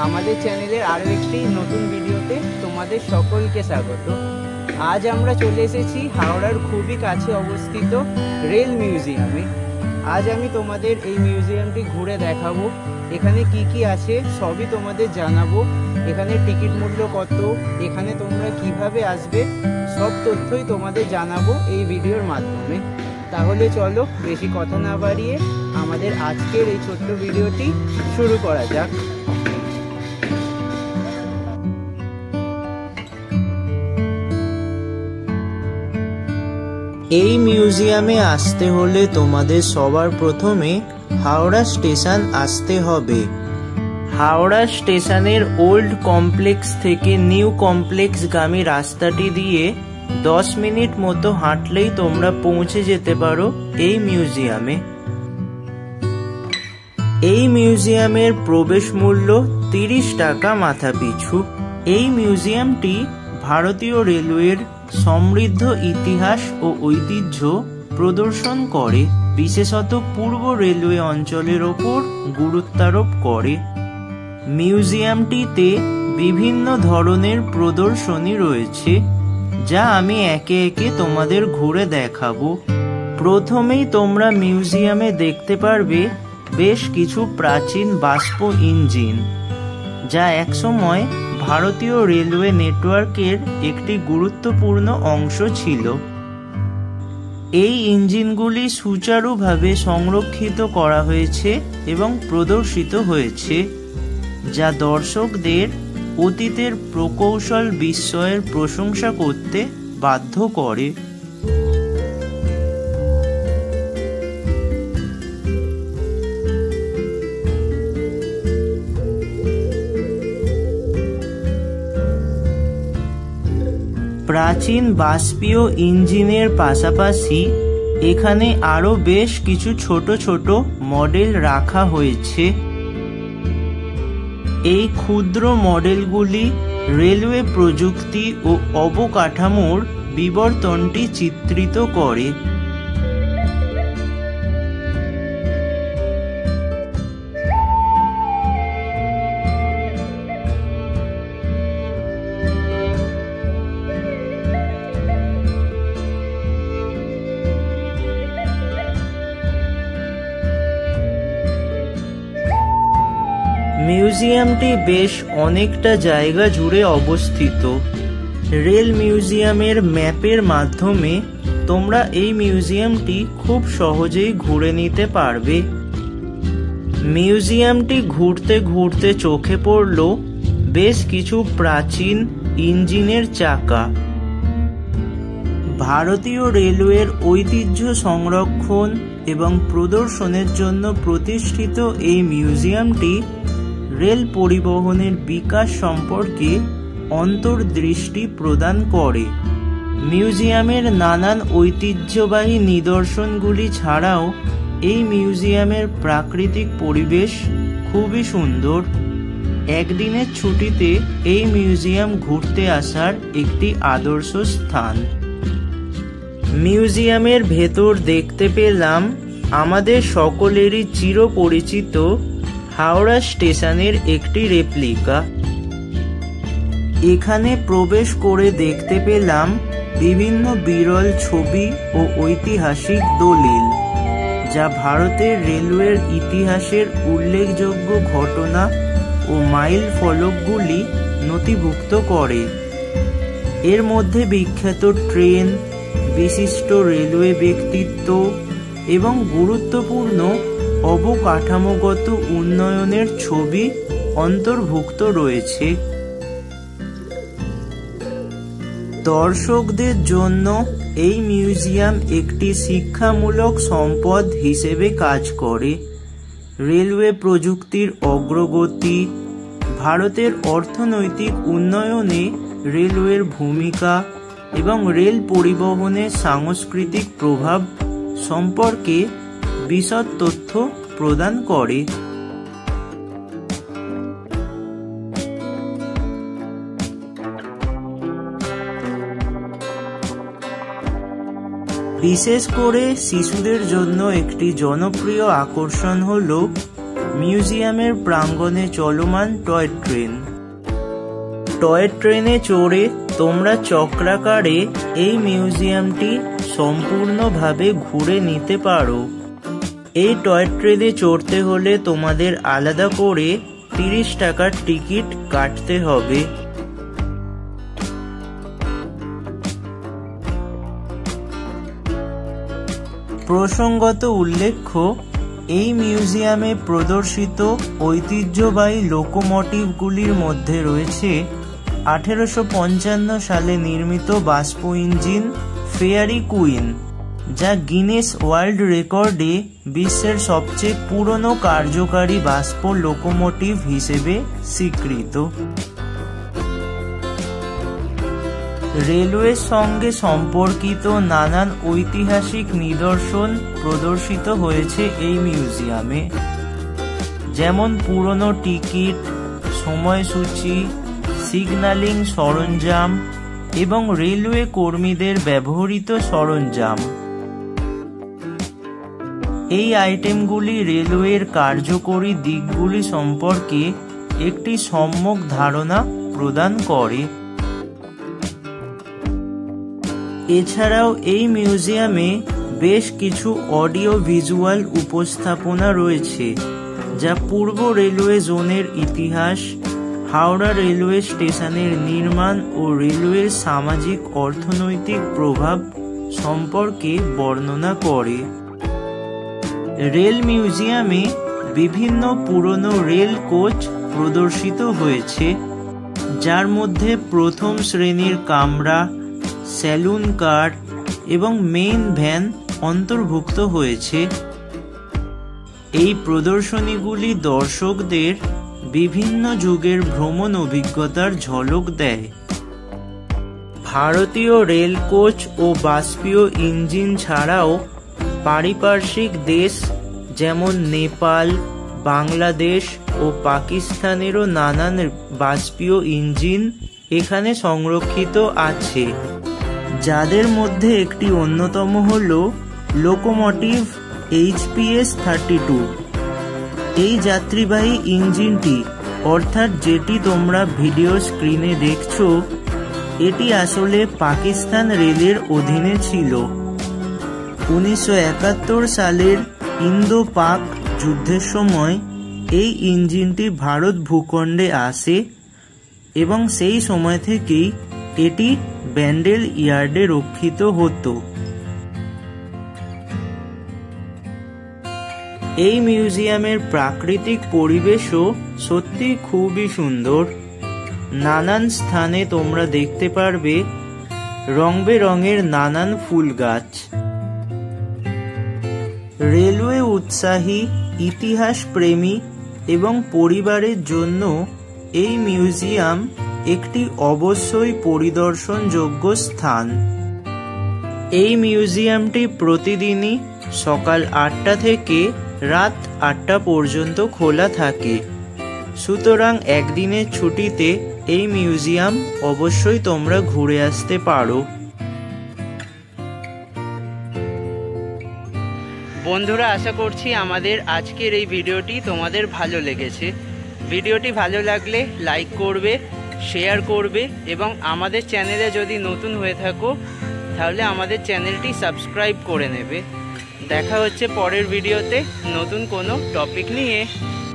আমাদের চ্যানেলের আরও একটি নতুন ভিডিওতে তোমাদের সকলকে স্বাগত। আজ আমরা চলে এসেছি হাওড়ার খুবই কাছে অবস্থিত রেল মিউজিয়ামে। আজ আমি তোমাদের এই মিউজিয়ামটি ঘুরে দেখাবো, এখানে কি কি আছে সবই তোমাদের জানাবো। এখানে টিকিট মূল্য কত, এখানে তোমরা কিভাবে আসবে, সব তথ্যই তোমাদের জানাবো এই ভিডিওর মাধ্যমে। তাহলে চলো বেশি কথা না বাড়িয়ে আমাদের আজকের এই ছোট্ট ভিডিওটি শুরু করা যাক। এই মিউজিয়ামে আসতে হলে তোমাদের সবার প্রথমে হাওড়া স্টেশন আসতে হবে। হাওড়া স্টেশনের ওল্ড কমপ্লেক্স থেকে নিউ কমপ্লেক্সগামী রাস্তাটি দিয়ে 10 মিনিট মতো হাঁটলেই তোমরা পৌঁছে যেতে পারো এই মিউজিয়ামে। এই মিউজিয়ামের প্রবেশ মূল্য 30 টাকা মাথা পিছু। এই মিউজিয়ামটি ভারতীয় রেলওয়ের সমৃদ্ধ ইতিহাস ও ঐতিহ্য প্রদর্শন করে, বিশেষত পূর্ব রেলওয়ে অঞ্চলের ওপর গুরুত্বারোপ করে। মিউজিয়ামটিতে বিভিন্ন ধরনের প্রদর্শনী রয়েছে, যা আমি একে একে তোমাদের ঘুরে দেখাবো। প্রথমেই তোমরা মিউজিয়ামে দেখতে পারবে বেশ কিছু প্রাচীন বাষ্প ইঞ্জিন, যা একসময় ভারতীয় রেলওয়ে নেটওয়ার্কের একটি গুরুত্বপূর্ণ অংশ ছিল। এই ইঞ্জিনগুলি সুচারুভাবে সংরক্ষিত করা হয়েছে এবং প্রদর্শিত হয়েছে, যা দর্শকদের অতীতের প্রকৌশল বিস্ময়ের প্রশংসা করতে বাধ্য করে। প্রাচীন বাষ্পীয় ইঞ্জিনের পাশাপাশি এখানে আরও বেশ কিছু ছোট ছোট মডেল রাখা হয়েছে। এই ক্ষুদ্র মডেলগুলি রেলওয়ে প্রযুক্তি ও অবকাঠামোর বিবর্তনটি চিত্রিত করে। মিউজিয়ামটি বেশ অনেকটা জায়গা জুড়ে অবস্থিত। রেল মিউজিয়ামের ম্যাপের মাধ্যমে তোমরা এই মিউজিয়ামটি খুব সহজেই ঘুরে নিতে পারবে। মিউজিয়ামটি ঘুরতে ঘুরতে চোখে পড়ল বেশ কিছু প্রাচীন ইঞ্জিনের চাকা। ভারতীয় রেলওয়ের ঐতিহ্য সংরক্ষণ এবং প্রদর্শনের জন্য প্রতিষ্ঠিত এই মিউজিয়ামটি রেল পরিবহনের বিকাশ সম্পর্কে অন্তর্দৃষ্টি প্রদান করে। মিউজিয়ামের নানান ঐতিহ্যবাহী নিদর্শনগুলি ছাড়াও এই মিউজিয়ামের প্রাকৃতিক পরিবেশ খুবই সুন্দর। একদিনের ছুটিতে এই মিউজিয়াম ঘুরতে আসার একটি আদর্শ স্থান। মিউজিয়ামের ভেতর দেখতে পেলাম আমাদের সকলেরই চিরপরিচিত হাওড়া স্টেশনের একটি রেপ্লিকা। এখানে প্রবেশ করে দেখতে পেলাম বিভিন্ন বিরল ছবি ও ঐতিহাসিক দলিল, যা ভারতের রেলওয়ের ইতিহাসের উল্লেখযোগ্য ঘটনা ও মাইল ফলকগুলি নথিভুক্ত করে। এর মধ্যে বিখ্যাত ট্রেন, বিশিষ্ট রেলওয়ে ব্যক্তিত্ব এবং গুরুত্বপূর্ণ অবকাঠামোগত উন্নয়নের ছবি অন্তর্ভুক্ত রয়েছে। দর্শকদের জন্য এই মিউজিয়াম একটি শিক্ষামূলক সম্পদ হিসেবে কাজ করে। রেলওয়ে প্রযুক্তির অগ্রগতি, ভারতের অর্থনৈতিক উন্নয়নে রেলওয়ের ভূমিকা এবং রেল পরিবহনের সাংস্কৃতিক প্রভাব সম্পর্কে বিশদ তথ্য প্রদান করে। বিশেষ করে শিশুদের জন্য একটি জনপ্রিয় আকর্ষণ হল মিউজিয়ামের প্রাঙ্গণে চলমান টয় ট্রেন। টয় ট্রেনে চড়ে তোমরা চক্রাকারে এই মিউজিয়ামটি সম্পূর্ণভাবে ঘুরে নিতে পারো। এই টয় ট্রেনে চড়তে হলে তোমাদের আলাদা করে 30 টাকার টিকিট কাটতে হবে। প্রসঙ্গত উল্লেখ্য, এই মিউজিয়ামে প্রদর্শিত ঐতিহ্যবাহী লোকোমোটিভগুলির মধ্যে রয়েছে 1855 সালে নির্মিত বাষ্প ইঞ্জিন ফেয়ারি কুইন, যা গিনেস ওয়ার্ল্ড রেকর্ডে বিশ্বের সবচেয়ে পুরনো কার্যকারী বাষ্প লোকোমোটিভ হিসেবে স্বীকৃত। রেলওয়ের সঙ্গে সম্পর্কিত নানান ঐতিহাসিক নিদর্শন প্রদর্শিত হয়েছে এই মিউজিয়ামে, যেমন পুরনো টিকিট, সময়সূচি, সিগন্যালিং সরঞ্জাম এবং রেলওয়ে কর্মীদের ব্যবহৃত সরঞ্জাম। এই আইটেমগুলি রেলওয়ের কার্যকরী দিকগুলি সম্পর্কে একটি সম্যক ধারণা প্রদান করে। এছাড়াও এই মিউজিয়ামে বেশ কিছু অডিও ভিজুয়াল উপস্থাপনা রয়েছে, যা পূর্ব রেলওয়ে জোনের ইতিহাস, হাওড়া রেলওয়ে স্টেশনের নির্মাণ ও রেলওয়ের সামাজিক অর্থনৈতিক প্রভাব সম্পর্কে বর্ণনা করে। রেল মিউজিয়ামে বিভিন্ন পুরনো রেল কোচ প্রদর্শিত হয়েছে, যার মধ্যে প্রথম শ্রেণীর কামরা, সেলুন কার এবং মেইন ভ্যান অন্তর্ভুক্ত হয়েছে। এই প্রদর্শনীগুলি দর্শকদের বিভিন্ন যুগের ভ্রমণ অভিজ্ঞতার ঝলক দেয়। ভারতীয় রেল কোচ ও বাষ্পীয় ইঞ্জিন ছাড়াও পারিপার্শ্বিক দেশ যেমন নেপাল, বাংলাদেশ ও পাকিস্তানেরও নানান বাষ্পীয় ইঞ্জিন এখানে সংরক্ষিত আছে, যাদের মধ্যে একটি অন্যতম হল লোকোমোটিভ HPS 32। এই যাত্রীবাহী ইঞ্জিনটি, অর্থাৎ যেটি তোমরা ভিডিও স্ক্রিনে দেখছো, এটি আসলে পাকিস্তান রেলের অধীনে ছিল। 1971 সালের ইন্দো পাক যুদ্ধের সময় এই ইঞ্জিনটি ভারত ভূখণ্ডে আসে এবং সেই সময় থেকেই এটি ব্যান্ডেল ইয়ার্ডে রক্ষিত হতো। এই মিউজিয়ামের প্রাকৃতিক পরিবেশও সত্যি খুবই সুন্দর। নানান স্থানে তোমরা দেখতে পারবে রং বেরঙের নানান ফুল গাছ। রেলওয়ে উৎসাহী, ইতিহাস প্রেমী এবং পরিবারের জন্য এই মিউজিয়াম একটি অবশ্যই পরিদর্শনযোগ্য স্থান। এই মিউজিয়ামটি প্রতিদিনই সকাল 8টা থেকে রাত 8টা পর্যন্ত খোলা থাকে, সুতরাং একদিনের ছুটিতে এই মিউজিয়াম অবশ্যই তোমরা ঘুরে আসতে পারো। বন্ধুরা, আশা করছি আমাদের আজকের এই ভিডিওটি তোমাদের ভালো লেগেছে। ভিডিওটি ভালো লাগলে লাইক করবে, শেয়ার করবে এবং আমাদের চ্যানেলে যদি নতুন হয়ে থাকো তাহলে আমাদের চ্যানেলটি সাবস্ক্রাইব করে নেবে। দেখা হচ্ছে পরের ভিডিওতে নতুন কোনো টপিক নিয়ে।